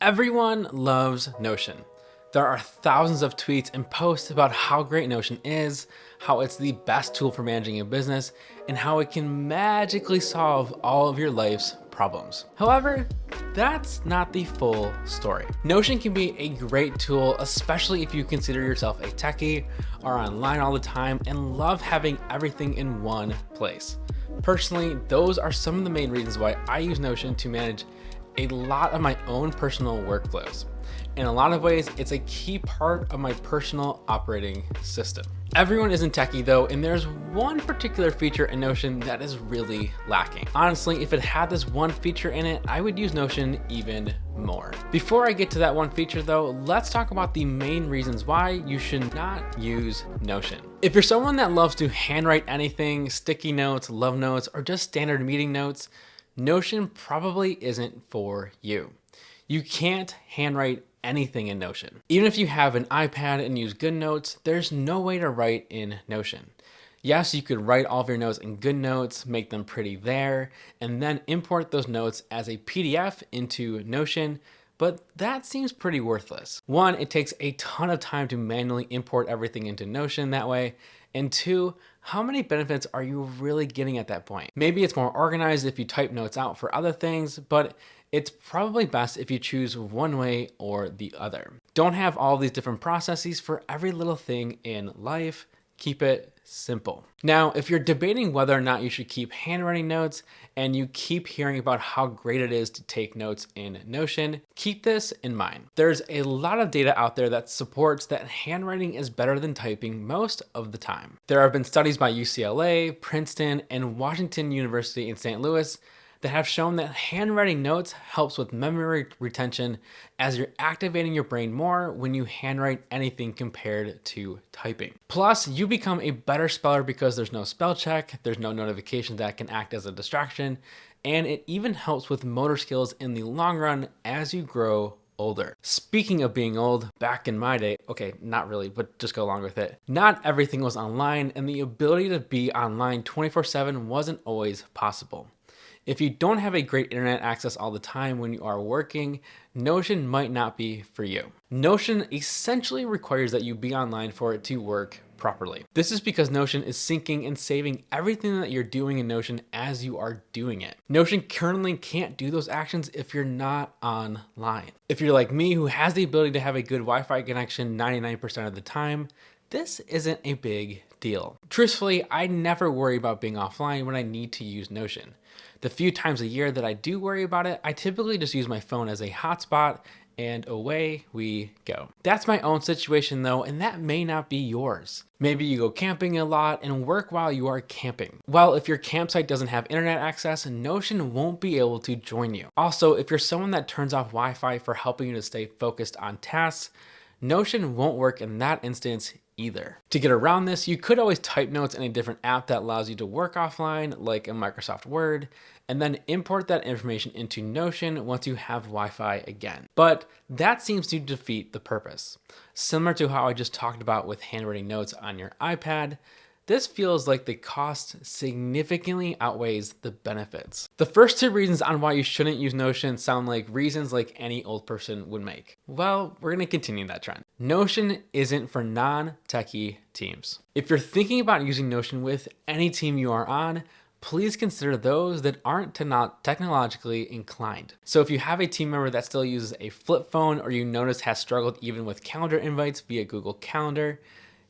Everyone loves Notion. There are thousands of tweets and posts about how great Notion is, how it's the best tool for managing a business, and how it can magically solve all of your life's problems. However, that's not the full story. Notion can be a great tool, especially if you consider yourself a techie, are online all the time, and love having everything in one place. Personally, those are some of the main reasons why I use Notion to manage a lot of my own personal workflows. In a lot of ways, it's a key part of my personal operating system. Everyone isn't techie though, and there's one particular feature in Notion that is really lacking. Honestly, if it had this one feature in it, I would use Notion even more. Before I get to that one feature though, let's talk about the main reasons why you should not use Notion. If you're someone that loves to handwrite anything, sticky notes, love notes, or just standard meeting notes, Notion probably isn't for you. You can't handwrite anything in Notion. Even if you have an iPad and use GoodNotes, there's no way to write in Notion. Yes, you could write all of your notes in GoodNotes, make them pretty there, and then import those notes as a PDF into Notion, but that seems pretty worthless. One, it takes a ton of time to manually import everything into Notion that way, and two, how many benefits are you really getting at that point? Maybe it's more organized if you type notes out for other things, but it's probably best if you choose one way or the other. Don't have all these different processes for every little thing in life. Keep it simple. Now, if you're debating whether or not you should keep handwriting notes and you keep hearing about how great it is to take notes in Notion, keep this in mind. There's a lot of data out there that supports that handwriting is better than typing most of the time. There have been studies by UCLA, Princeton, and Washington University in St. Louis that have shown that handwriting notes helps with memory retention as you're activating your brain more when you handwrite anything compared to typing. Plus, you become a better speller because there's no spell check, there's no notification that can act as a distraction, and it even helps with motor skills in the long run as you grow older. Speaking of being old, back in my day, okay, not really, but just go along with it. Not everything was online, and the ability to be online 24/7 wasn't always possible. If you don't have a great internet access all the time when you are working, Notion might not be for you. Notion essentially requires that you be online for it to work properly. This is because Notion is syncing and saving everything that you're doing in Notion as you are doing it. Notion currently can't do those actions if you're not online. If you're like me who has the ability to have a good Wi-Fi connection 99% of the time, this isn't a big deal. Truthfully, I never worry about being offline when I need to use Notion. The few times a year that I do worry about it, I typically just use my phone as a hotspot and away we go. That's my own situation though, and that may not be yours. Maybe you go camping a lot and work while you are camping. Well, if your campsite doesn't have internet access, Notion won't be able to join you. Also, if you're someone that turns off Wi-Fi for helping you to stay focused on tasks, Notion won't work in that instance either. To get around this, you could always type notes in a different app that allows you to work offline, like a Microsoft Word, and then import that information into Notion once you have Wi-Fi again. But that seems to defeat the purpose. Similar to how I just talked about with handwriting notes on your iPad, this feels like the cost significantly outweighs the benefits. The first two reasons on why you shouldn't use Notion sound like reasons like any old person would make. Well, we're gonna continue that trend. Notion isn't for non-techie teams. If you're thinking about using Notion with any team you are on, please consider those that aren't technologically inclined. So if you have a team member that still uses a flip phone or you notice has struggled even with calendar invites via Google Calendar,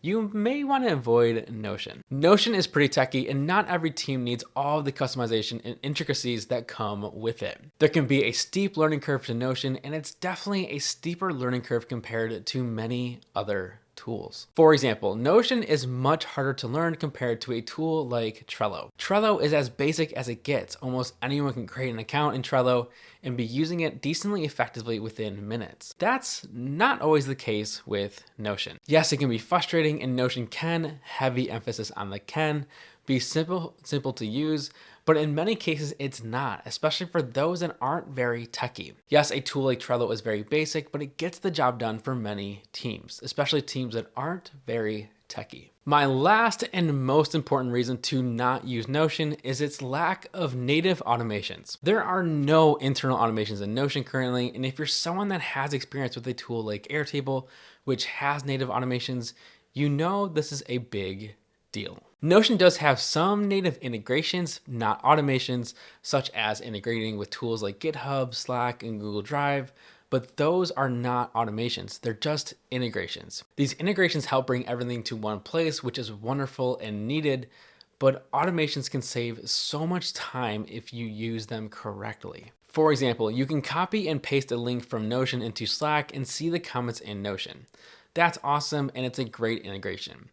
you may want to avoid Notion. Notion is pretty techy and not every team needs all of the customization and intricacies that come with it. There can be a steep learning curve to Notion, and it's definitely a steeper learning curve compared to many other tools. For example, Notion is much harder to learn compared to a tool like Trello. Trello is as basic as it gets. Almost anyone can create an account in Trello and be using it decently effectively within minutes. That's not always the case with Notion. Yes, it can be frustrating, and Notion can, heavy emphasis on the can, be simple to use, but in many cases it's not, especially for those that aren't very techy. Yes, a tool like Trello is very basic, but it gets the job done for many teams, especially teams that aren't very techie. My last and most important reason to not use Notion is its lack of native automations. There are no internal automations in Notion currently, and if you're someone that has experience with a tool like Airtable, which has native automations, you know this is a big deal. Notion does have some native integrations, not automations, such as integrating with tools like GitHub, Slack, and Google Drive, but those are not automations. They're just integrations. These integrations help bring everything to one place, which is wonderful and needed, but automations can save so much time if you use them correctly. For example, you can copy and paste a link from Notion into Slack and see the comments in Notion. That's awesome, and it's a great integration.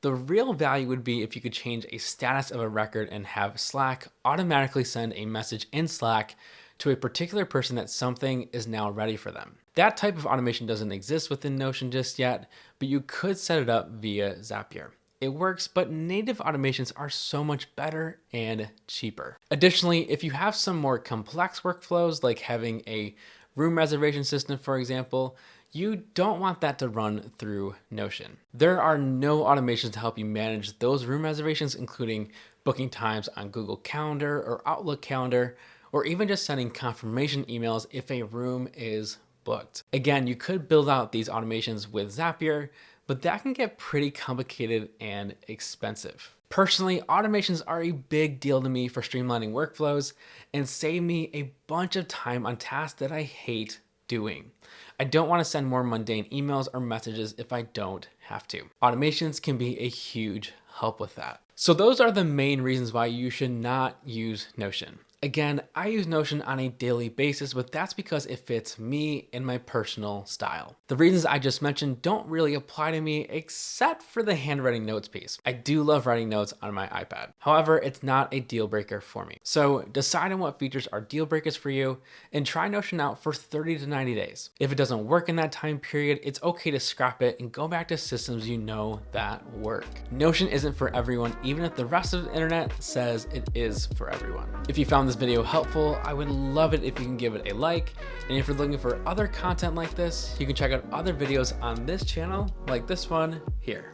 The real value would be if you could change a status of a record and have Slack automatically send a message in Slack to a particular person that something is now ready for them. That type of automation doesn't exist within Notion just yet, but you could set it up via Zapier. It works, but native automations are so much better and cheaper. Additionally, if you have some more complex workflows, like having a room reservation system, for example, you don't want that to run through Notion. There are no automations to help you manage those room reservations, including booking times on Google Calendar or Outlook Calendar, or even just sending confirmation emails if a room is booked. Again, you could build out these automations with Zapier, but that can get pretty complicated and expensive. Personally, automations are a big deal to me for streamlining workflows and save me a bunch of time on tasks that I hate doing. I don't want to send more mundane emails or messages if I don't have to. Automations can be a huge help with that. So those are the main reasons why you should not use Notion. Again, I use Notion on a daily basis, but that's because it fits me and my personal style. The reasons I just mentioned don't really apply to me except for the handwriting notes piece. I do love writing notes on my iPad. However, it's not a deal breaker for me. So decide on what features are deal breakers for you and try Notion out for 30 to 90 days. If it doesn't work in that time period, it's okay to scrap it and go back to systems you know that work. Notion isn't for everyone, even if the rest of the internet says it is for everyone. If you found this video helpful, I would love it if you can give it a like. And if you're looking for other content like this, you can check out other videos on this channel like this one here.